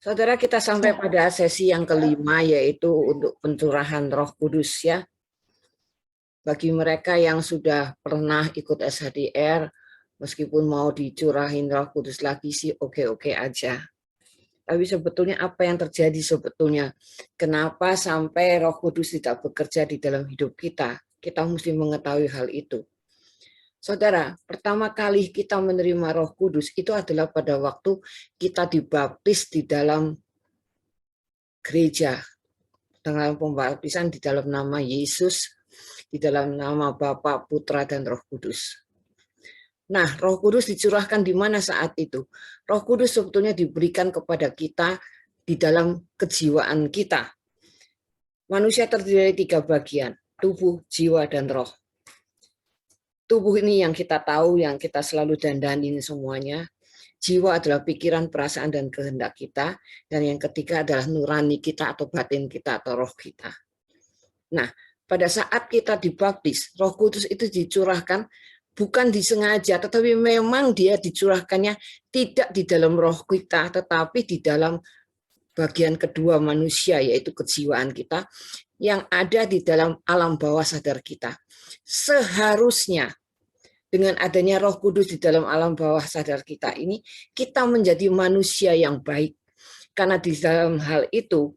Saudara, kita sampai pada sesi yang kelima, yaitu untuk pencurahan Roh Kudus ya. Bagi mereka yang sudah pernah ikut SHDR, meskipun mau dicurahin Roh Kudus lagi sih oke-oke aja. Tapi sebetulnya apa yang terjadi sebetulnya? Kenapa sampai Roh Kudus tidak bekerja di dalam hidup kita? Kita mesti mengetahui hal itu. Saudara, pertama kali kita menerima Roh Kudus itu adalah pada waktu kita dibaptis di dalam gereja, dengan pembaptisan di dalam nama Yesus, di dalam nama Bapa, Putra, dan Roh Kudus. Nah, Roh Kudus dicurahkan di mana saat itu? Roh Kudus sebetulnya diberikan kepada kita di dalam kejiwaan kita. Manusia terdiri dari 3 bagian, tubuh, jiwa, dan roh. Tubuh ini yang kita tahu, yang kita selalu dandanin semuanya. Jiwa adalah pikiran, perasaan, dan kehendak kita. Dan yang ketiga adalah nurani kita atau batin kita atau roh kita. Nah, pada saat kita dibaptis, Roh Kudus itu dicurahkan bukan disengaja, tetapi memang dia dicurahkannya tidak di dalam roh kita, tetapi di dalam bagian kedua manusia, yaitu kejiwaan kita, yang ada di dalam alam bawah sadar kita. Seharusnya dengan adanya Roh Kudus di dalam alam bawah sadar kita ini, kita menjadi manusia yang baik. Karena di dalam hal itu,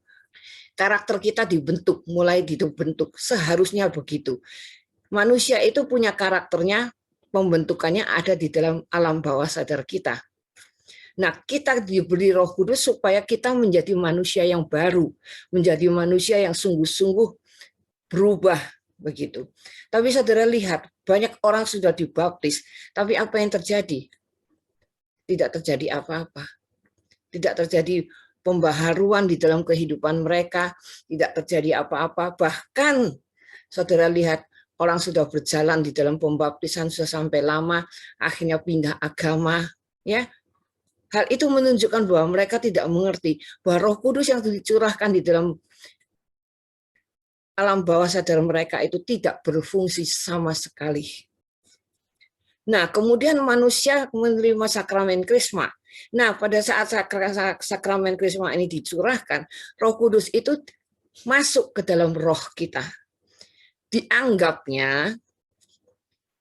karakter kita dibentuk, mulai dibentuk. Seharusnya begitu. Manusia itu punya karakternya, pembentukannya ada di dalam alam bawah sadar kita. Nah, kita diberi Roh Kudus supaya kita menjadi manusia yang baru, menjadi manusia yang sungguh-sungguh berubah begitu. Tapi saudara lihat, banyak orang sudah dibaptis, tapi apa yang terjadi? Tidak terjadi apa-apa. Tidak terjadi pembaharuan di dalam kehidupan mereka, tidak terjadi apa-apa. Bahkan saudara lihat, orang sudah berjalan di dalam pembaptisan sudah sampai lama, akhirnya pindah agama, ya. Hal itu menunjukkan bahwa mereka tidak mengerti bahwa Roh Kudus yang dicurahkan di dalam alam bawah sadar mereka itu tidak berfungsi sama sekali. Nah, kemudian manusia menerima sakramen Krisma. Nah, pada saat sakramen Krisma ini dicurahkan, Roh Kudus itu masuk ke dalam roh kita. Dianggapnya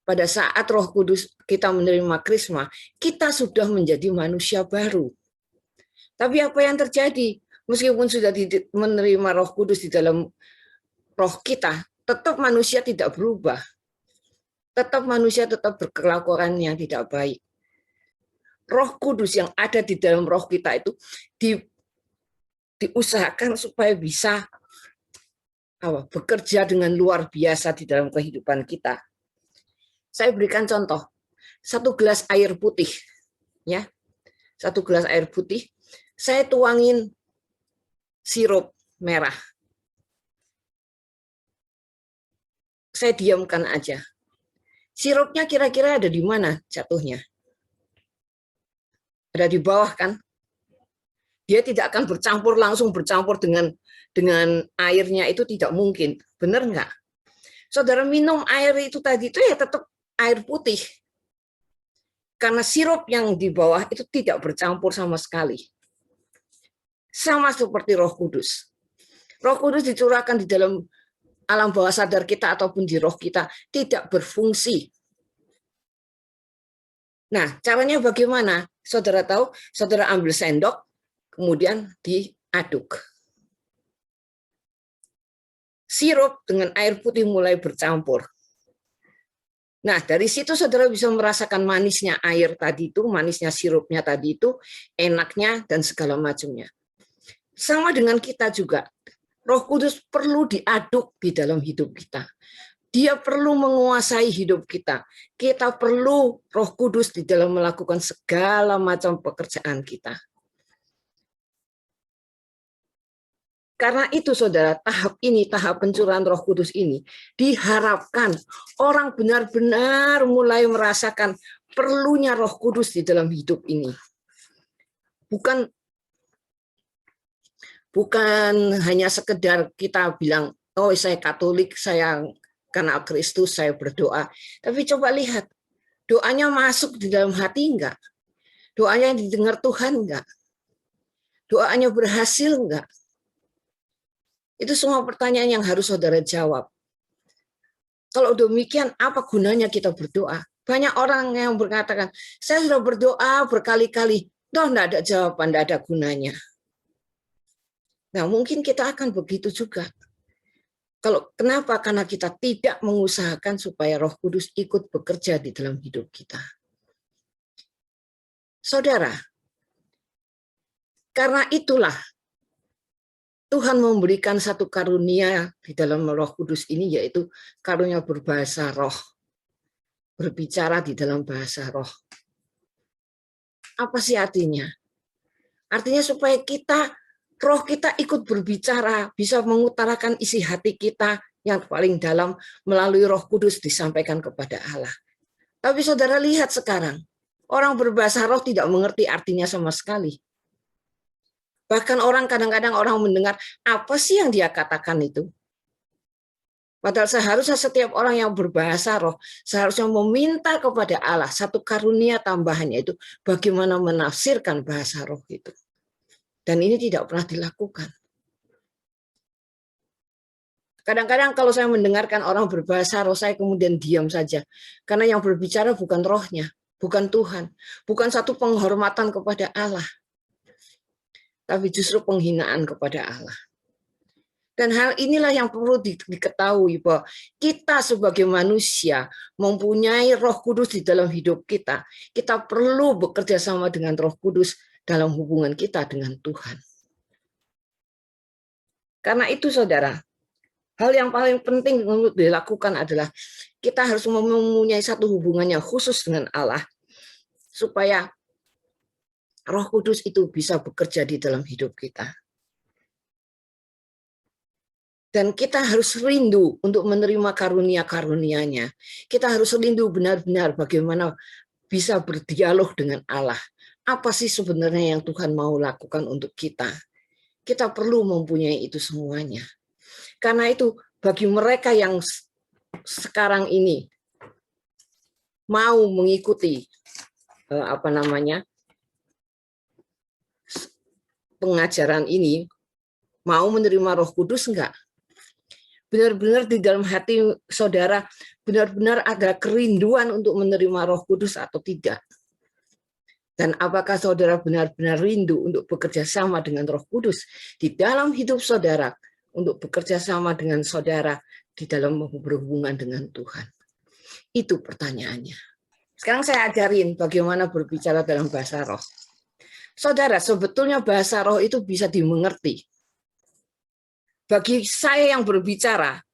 pada saat Roh Kudus kita menerima Krisma, kita sudah menjadi manusia baru. Tapi apa yang terjadi? Meskipun sudah menerima Roh Kudus di dalam roh kita, tetap manusia tidak berubah. Tetap manusia tetap berkelakuan yang tidak baik. Roh Kudus yang ada di dalam roh kita itu diusahakan supaya bisa bekerja dengan luar biasa di dalam kehidupan kita. Saya berikan contoh, 1 gelas air putih, ya, 1 gelas air putih, saya tuangin sirup merah, saya diamkan aja. Sirupnya kira-kira ada di mana jatuhnya? Ada di bawah kan? Dia tidak akan langsung bercampur dengan airnya, itu tidak mungkin, benar nggak? Saudara minum air itu tadi itu ya tetap air putih. Karena sirup yang di bawah itu tidak bercampur sama sekali. Sama seperti Roh Kudus. Roh Kudus dicurahkan di dalam alam bawah sadar kita ataupun di roh kita tidak berfungsi. Nah, caranya bagaimana? Saudara tahu, saudara ambil sendok, kemudian diaduk. Sirup dengan air putih mulai bercampur. Nah, dari situ saudara bisa merasakan manisnya air tadi itu, manisnya sirupnya tadi itu, enaknya, dan segala macamnya. Sama dengan kita juga. Roh Kudus perlu diaduk di dalam hidup kita. Dia perlu menguasai hidup kita. Kita perlu Roh Kudus di dalam melakukan segala macam pekerjaan kita. Karena itu saudara, tahap pencurahan Roh Kudus ini diharapkan orang benar-benar mulai merasakan perlunya Roh Kudus di dalam hidup ini. Bukan hanya sekedar kita bilang, oh saya Katolik, saya kenal Kristus, saya berdoa. Tapi coba lihat, doanya masuk di dalam hati enggak? Doanya didengar Tuhan enggak? Doanya berhasil enggak? Itu semua pertanyaan yang harus saudara jawab. Kalau demikian, apa gunanya kita berdoa? Banyak orang yang berkatakan, saya sudah berdoa berkali-kali, toh enggak ada jawaban, enggak ada gunanya. Nah, mungkin kita akan begitu juga. Kenapa? Karena kita tidak mengusahakan supaya Roh Kudus ikut bekerja di dalam hidup kita. Saudara, karena itulah Tuhan memberikan satu karunia di dalam Roh Kudus ini, yaitu karunia berbahasa roh. Berbicara di dalam bahasa roh. Apa sih artinya? Artinya supaya roh kita ikut berbicara, bisa mengutarakan isi hati kita yang paling dalam melalui Roh Kudus disampaikan kepada Allah. Tapi saudara lihat sekarang, orang berbahasa roh tidak mengerti artinya sama sekali. Bahkan kadang-kadang orang mendengar, apa sih yang dia katakan itu? Padahal seharusnya setiap orang yang berbahasa roh, seharusnya meminta kepada Allah satu karunia tambahannya, itu bagaimana menafsirkan bahasa roh itu. Dan ini tidak pernah dilakukan. Kadang-kadang kalau saya mendengarkan orang berbahasa roh, saya kemudian diam saja. Karena yang berbicara bukan rohnya, bukan Tuhan, bukan satu penghormatan kepada Allah, tapi justru penghinaan kepada Allah. Dan hal inilah yang perlu diketahui, bahwa kita sebagai manusia mempunyai Roh Kudus di dalam hidup kita. Kita perlu bekerja sama dengan Roh Kudus dalam hubungan kita dengan Tuhan. Karena itu saudara, hal yang paling penting untuk dilakukan adalah kita harus mempunyai satu hubungannya khusus dengan Allah, supaya Roh Kudus itu bisa bekerja di dalam hidup kita. Dan kita harus rindu untuk menerima karunia-karunia-Nya. Kita harus rindu benar-benar bagaimana bisa berdialog dengan Allah. Apa sih sebenarnya yang Tuhan mau lakukan untuk kita? Kita perlu mempunyai itu semuanya. Karena itu bagi mereka yang sekarang ini mau mengikuti pengajaran ini, mau menerima Roh Kudus enggak? Benar-benar di dalam hati saudara benar-benar ada kerinduan untuk menerima Roh Kudus atau tidak? Dan apakah saudara benar-benar rindu untuk bekerja sama dengan Roh Kudus di dalam hidup saudara, untuk bekerja sama dengan saudara di dalam berhubungan dengan Tuhan? Itu pertanyaannya. Sekarang saya ajarin bagaimana berbicara dalam bahasa roh. Saudara, sebetulnya bahasa roh itu bisa dimengerti. Bagi saya yang berbicara,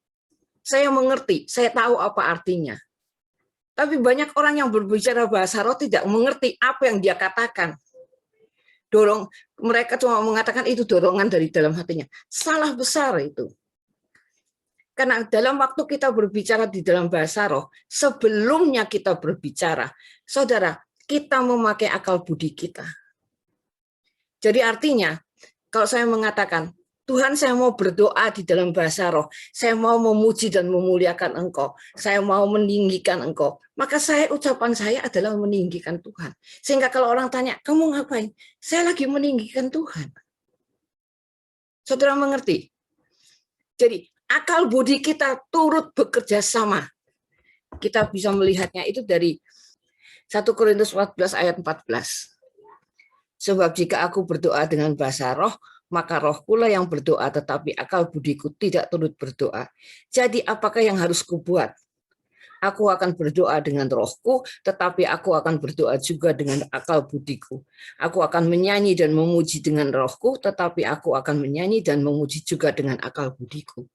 saya mengerti, saya tahu apa artinya. Tapi banyak orang yang berbicara bahasa roh tidak mengerti apa yang dia katakan. Mereka cuma mengatakan itu dorongan dari dalam hatinya. Salah besar itu. Karena dalam waktu kita berbicara di dalam bahasa roh, sebelumnya kita berbicara, saudara, kita memakai akal budi kita. Jadi artinya, kalau saya mengatakan, Tuhan, saya mau berdoa di dalam bahasa roh, saya mau memuji dan memuliakan Engkau, saya mau meninggikan Engkau, maka ucapan saya adalah meninggikan Tuhan. Sehingga kalau orang tanya, kamu ngapain? Saya lagi meninggikan Tuhan. Saudara mengerti? Jadi akal budi kita turut bekerja sama. Kita bisa melihatnya itu dari 1 Korintus 14 ayat 14. Sebab jika aku berdoa dengan bahasa roh, maka rohkulah yang berdoa, tetapi akal budiku tidak turut berdoa. Jadi apakah yang harus kubuat? Aku akan berdoa dengan rohku, tetapi aku akan berdoa juga dengan akal budiku. Aku akan menyanyi dan memuji dengan rohku, tetapi aku akan menyanyi dan memuji juga dengan akal budiku.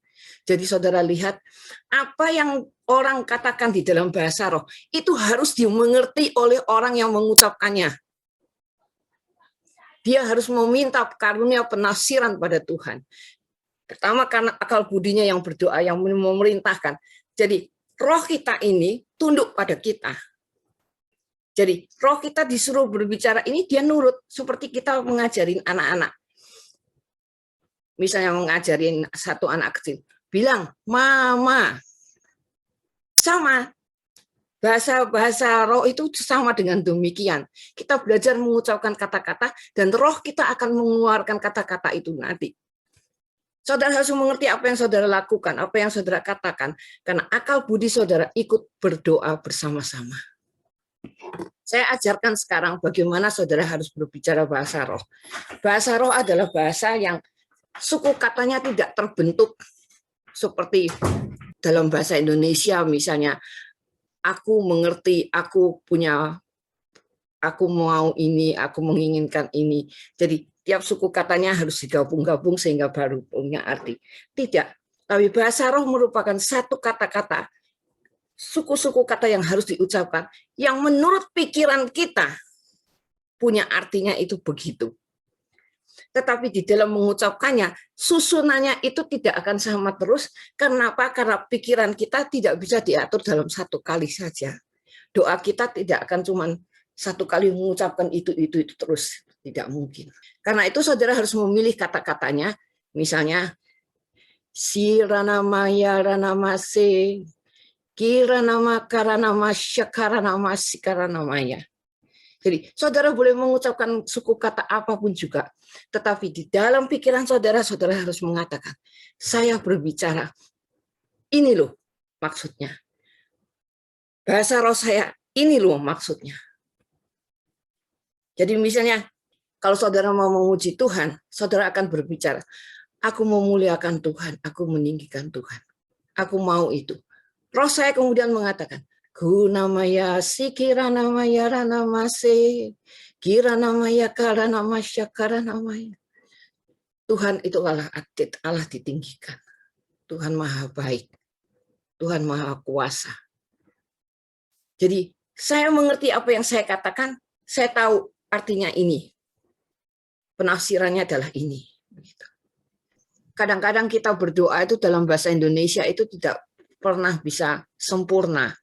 Jadi saudara lihat, apa yang orang katakan di dalam bahasa roh, itu harus dimengerti oleh orang yang mengucapkannya. Dia harus meminta karunia penafsiran pada Tuhan. Pertama karena akal budinya yang berdoa, yang memerintahkan. Jadi roh kita ini tunduk pada kita. Jadi roh kita disuruh berbicara ini, dia nurut. Seperti kita mengajarin anak-anak. Misalnya mengajarin satu anak kecil. Bilang, mama. Sama. Bahasa roh itu sama dengan demikian. Kita belajar mengucapkan kata-kata dan roh kita akan mengeluarkan kata-kata itu nanti. Saudara harus mengerti apa yang saudara lakukan, apa yang saudara katakan. Karena akal budi saudara ikut berdoa bersama-sama. Saya ajarkan sekarang bagaimana saudara harus berbicara bahasa roh. Bahasa roh adalah bahasa yang suku katanya tidak terbentuk seperti dalam bahasa Indonesia misalnya, aku mengerti, aku mau ini, aku menginginkan ini. Jadi tiap suku katanya harus digabung-gabung sehingga baru punya arti. Tidak, tapi bahasa roh merupakan satu kata-kata, suku-suku kata yang harus diucapkan, yang menurut pikiran kita punya artinya itu begitu. Tetapi di dalam mengucapkannya, susunannya itu tidak akan sama terus. Kenapa? Karena pikiran kita tidak bisa diatur dalam satu kali saja. Doa kita tidak akan cuma satu kali mengucapkan itu terus. Tidak mungkin. Karena itu saudara harus memilih kata-katanya. Misalnya, Siranamaya Ranamase, Kiranama Karanama Syakaranama Sikaranamaya. Jadi saudara boleh mengucapkan suku kata apapun juga. Tetapi di dalam pikiran saudara, saudara harus mengatakan, saya berbicara, ini loh maksudnya. Bahasa roh saya, ini loh maksudnya. Jadi misalnya, kalau saudara mau memuji Tuhan, saudara akan berbicara, aku memuliakan Tuhan, aku meninggikan Tuhan. Aku mau itu. Roh saya kemudian mengatakan, Gunamaya Sikiranamaya Ranamase, Kiranamaya Karanamasya Karanamaya. Tuhan itu Allah adil, Allah ditinggikan. Tuhan maha baik. Tuhan maha kuasa. Jadi saya mengerti apa yang saya katakan, saya tahu artinya ini. Penafsirannya adalah ini. Kadang-kadang kita berdoa itu dalam bahasa Indonesia itu tidak pernah bisa sempurna.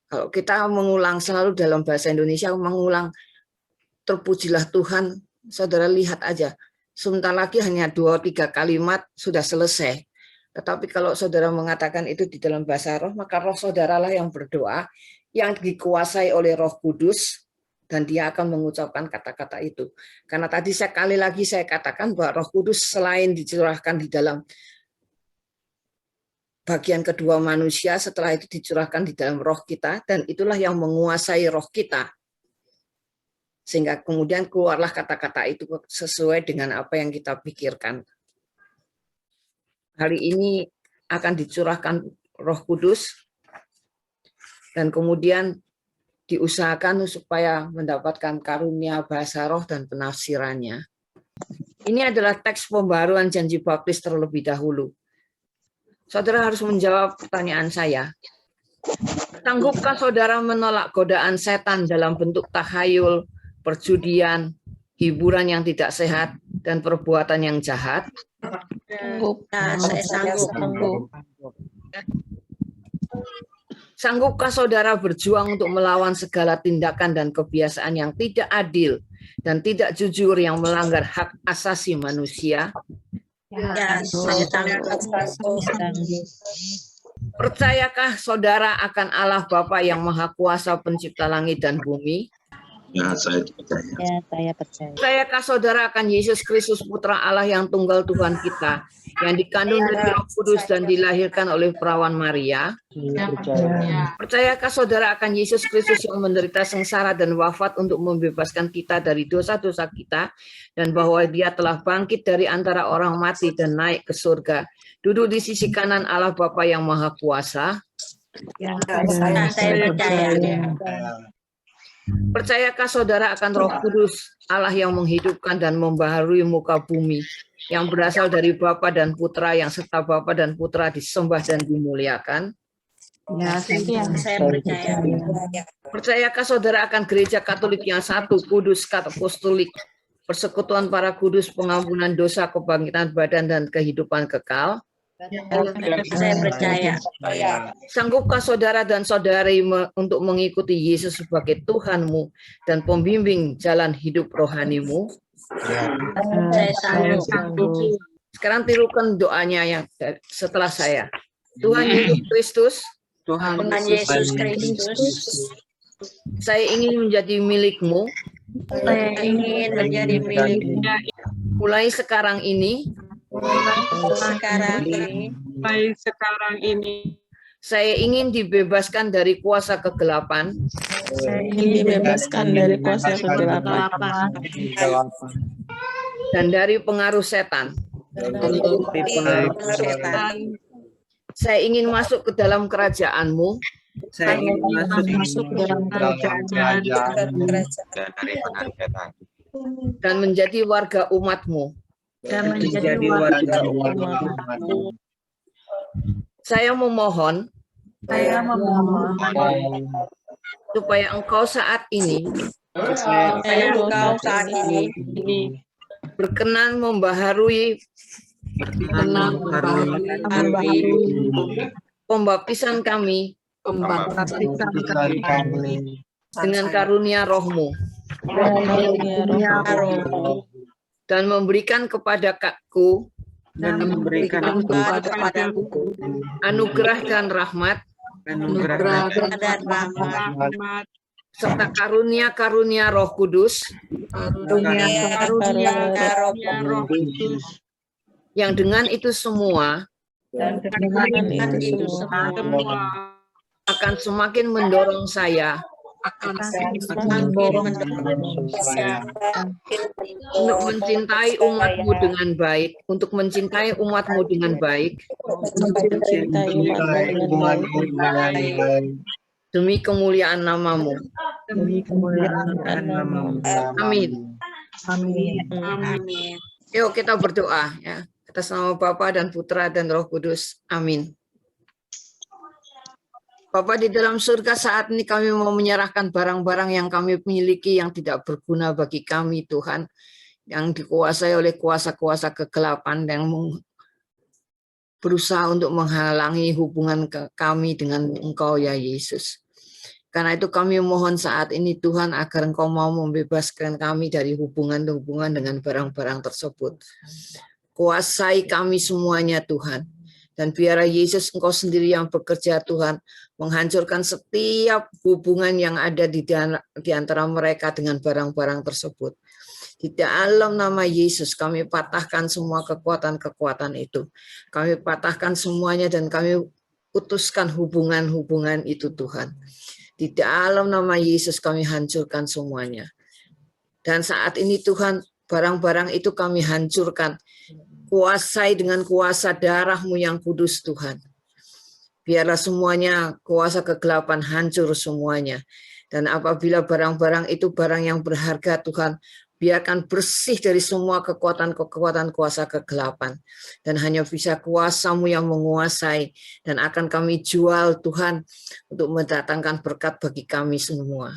Kalau kita mengulang selalu dalam bahasa Indonesia, mengulang terpujilah Tuhan, saudara lihat aja, sebentar lagi hanya 2-3 kalimat sudah selesai. Tetapi kalau saudara mengatakan itu di dalam bahasa roh, maka roh saudaralah yang berdoa, yang dikuasai oleh Roh Kudus, dan dia akan mengucapkan kata-kata itu. Karena tadi sekali lagi saya katakan bahwa Roh Kudus selain dicurahkan di dalam bagian kedua manusia, setelah itu dicurahkan di dalam roh kita, dan itulah yang menguasai roh kita. Sehingga kemudian keluarlah kata-kata itu sesuai dengan apa yang kita pikirkan. Hari ini akan dicurahkan Roh Kudus, dan kemudian diusahakan supaya mendapatkan karunia bahasa roh dan penafsirannya. Ini adalah teks pembaruan janji baptis terlebih dahulu. Saudara harus menjawab pertanyaan saya. Sanggupkah saudara menolak godaan setan dalam bentuk tahayul, perjudian, hiburan yang tidak sehat, dan perbuatan yang jahat? Saya sanggup. Sanggupkah saudara berjuang untuk melawan segala tindakan dan kebiasaan yang tidak adil dan tidak jujur yang melanggar hak asasi manusia? Ya, saya sanggup. Percayakah saudara akan Allah Bapa yang Maha Kuasa Pencipta langit dan bumi? Ya, saya percaya. Ya, saya percaya. Percayakah saudara akan Yesus Kristus Putra Allah yang tunggal Tuhan kita, yang dikandung dari Roh Kudus dan dilahirkan oleh perawan Maria? Percayakah saudara akan Yesus Kristus yang menderita sengsara dan wafat untuk membebaskan kita dari dosa-dosa kita, dan bahwa dia telah bangkit dari antara orang mati dan naik ke surga, duduk di sisi kanan Allah Bapa yang Maha Kuasa? Ya, saya percaya. Percayakah saudara akan Roh Kudus, Allah yang menghidupkan dan membaharui muka bumi, yang berasal dari Bapa dan Putra, yang serta Bapa dan Putra disembah dan dimuliakan? Ya, saya percaya. Percayakah saudara akan gereja Katolik yang satu, kudus, apostolik, persekutuan para kudus, pengampunan dosa, kebangkitan badan, dan kehidupan kekal? Saya percaya. Sanggupkah saudara dan saudari untuk mengikuti Yesus sebagai Tuhanmu dan pembimbing jalan hidup rohanimu? Saya sanggup. Sekarang tirukan doanya yang setelah saya. Tuhan Yesus Kristus, Tuhan Yesus Kristus, Saya ingin menjadi milik-Mu saya ingin menjadi milik-Mu mulai sekarang ini. sekarang ini. sekarang ini. Saya ingin dibebaskan dari kuasa kegelapan Saya ingin dibebaskan dari kuasa kegelapan dan dari pengaruh setan. dari pengaruh setan. Saya ingin masuk ke dalam kerajaan-Mu Saya ingin masuk dalam kerajaan dari pengaruh setan dan menjadi warga umat-Mu. dan menjadi warga umat-Mu. Saya memohon Saya memohon supaya Engkau saat ini supaya Engkau saat ini berkenan membaharui pembaptisan kami dengan karunia Roh-Mu dan memberikan kepadaku anugerah dan rahmat serta karunia-karunia Roh Kudus yang dengan itu semua akan semakin mendorong saya untuk mencintai umat-Mu dengan baik, demi kemuliaan nama-Mu. Amin. Yuk kita berdoa ya. Atas nama Bapa dan Putra dan Roh Kudus. Amin. Bapa di dalam surga, saat ini kami mau menyerahkan barang-barang yang kami miliki yang tidak berguna bagi kami, Tuhan, yang dikuasai oleh kuasa-kuasa kegelapan yang berusaha untuk menghalangi hubungan kami dengan Engkau, ya Yesus. Karena itu kami mohon saat ini, Tuhan, agar Engkau mau membebaskan kami dari hubungan-hubungan dengan barang-barang tersebut. Kuasai kami semuanya, Tuhan. Dan biarlah Yesus Engkau sendiri yang bekerja, Tuhan, menghancurkan setiap hubungan yang ada di antara mereka dengan barang-barang tersebut. Di dalam nama Yesus kami patahkan semua kekuatan-kekuatan itu. Kami patahkan semuanya dan kami putuskan hubungan-hubungan itu, Tuhan. Di dalam nama Yesus kami hancurkan semuanya. Dan saat ini, Tuhan, barang-barang itu kami hancurkan. Kuasai dengan kuasa darah-Mu yang kudus, Tuhan. Biarlah semuanya kuasa kegelapan hancur semuanya. Dan apabila barang-barang itu barang yang berharga, Tuhan, biarkan bersih dari semua kekuatan-kekuatan kuasa kegelapan. Dan hanya bisa kuasa-Mu yang menguasai. Dan akan kami jual, Tuhan, untuk mendatangkan berkat bagi kami semua.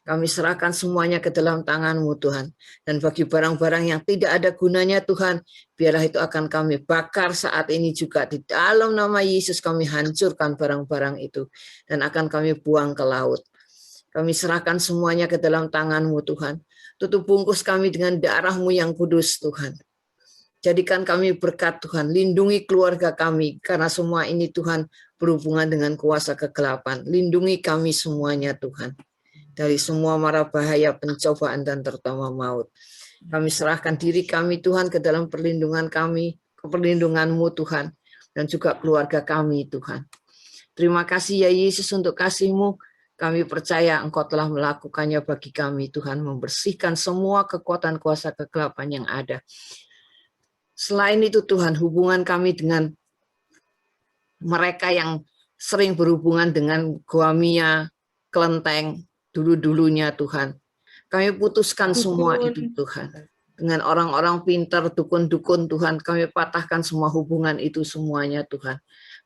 Kami serahkan semuanya ke dalam tangan-Mu, Tuhan. Dan bagi barang-barang yang tidak ada gunanya, Tuhan, biarlah itu akan kami bakar saat ini juga. Di dalam nama Yesus kami hancurkan barang-barang itu. Dan akan kami buang ke laut. Kami serahkan semuanya ke dalam tangan-Mu, Tuhan. Tutup bungkus kami dengan darah-Mu yang kudus, Tuhan. Jadikan kami berkat, Tuhan. Lindungi keluarga kami. Karena semua ini, Tuhan, berhubungan dengan kuasa kegelapan. Lindungi kami semuanya, Tuhan. Dari semua mara bahaya, pencobaan, dan terutama maut. Kami serahkan diri kami, Tuhan, ke dalam perlindungan kami, ke perlindungan-Mu, Tuhan, dan juga keluarga kami, Tuhan. Terima kasih, ya Yesus, untuk kasih-Mu. Kami percaya Engkau telah melakukannya bagi kami, Tuhan, membersihkan semua kekuatan kuasa kegelapan yang ada. Selain itu, Tuhan, hubungan kami dengan mereka yang sering berhubungan dengan Goamia, Kelenteng, dulu-dulunya, Tuhan. Kami putuskan semua itu, Tuhan. Dengan orang-orang pintar, dukun-dukun, Tuhan, kami patahkan semua hubungan itu semuanya, Tuhan.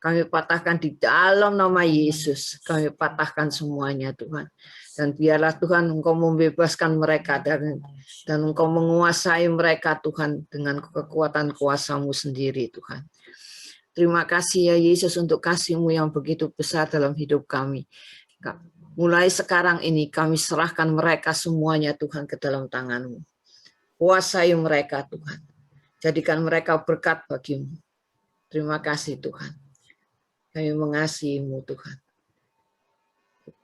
Kami patahkan di dalam nama Yesus. Kami patahkan semuanya, Tuhan. Dan biarlah, Tuhan, Engkau membebaskan mereka dan Engkau menguasai mereka, Tuhan, dengan kekuatan kuasa-Mu sendiri, Tuhan. Terima kasih, ya Yesus, untuk kasih-Mu yang begitu besar dalam hidup kami. Mulai sekarang ini kami serahkan mereka semuanya, Tuhan, ke dalam tangan-Mu. Kuasai mereka, Tuhan. Jadikan mereka berkat bagi-Mu. Terima kasih, Tuhan. Kami mengasihi-Mu, Tuhan.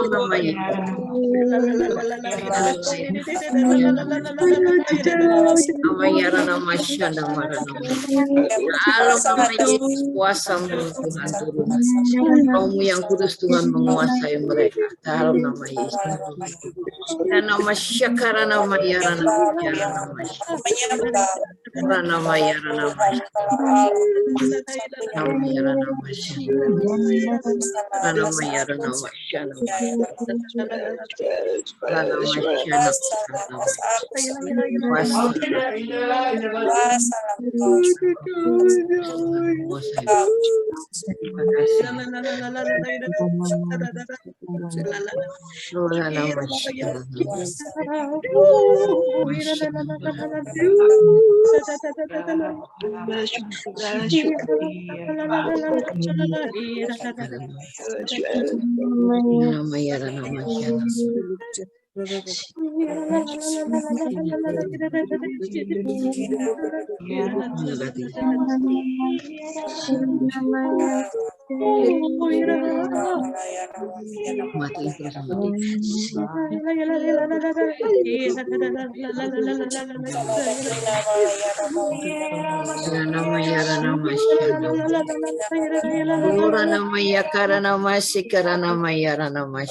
dalam nama Yesus. Nama Yara nama Syanda Marana. Dalam nama Yesus kuasa Tuhan turun. Rohmu yang kudus Tuhan menguasai mereka dalam nama Yesus. Dan nama Syakara nama Yara nama nama Syakara nama Yara nama nama Yara nama Syakara nama Yara nama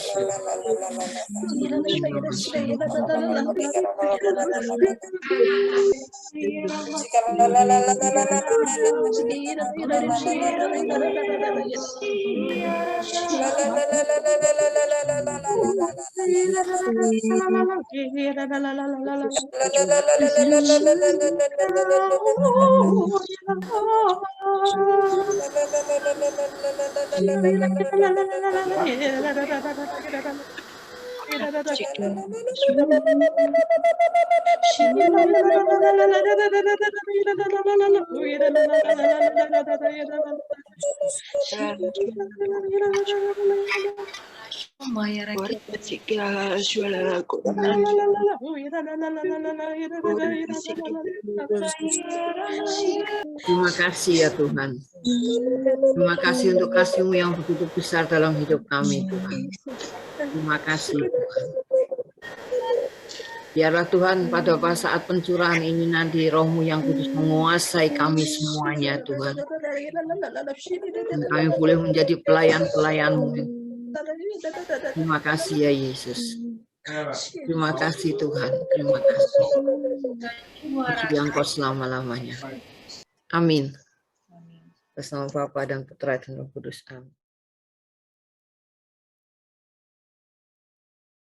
Terima kasih ya Tuhan. Terima kasih untuk kasih-Mu yang begitu besar dalam hidup kami Tuhan. Terima kasih Tuhan. Biarlah Tuhan pada saat pencurahan ini nanti Roh-Mu yang kudus menguasai kami semuanya Tuhan. Dan kami boleh menjadi pelayan-pelayan-Mu. Terima kasih ya Yesus. Terima kasih Tuhan. Terima kasih. Puji Engkau selama-lamanya. Amin. Bersama Bapa dan Putra dan Roh Kudus. Amin.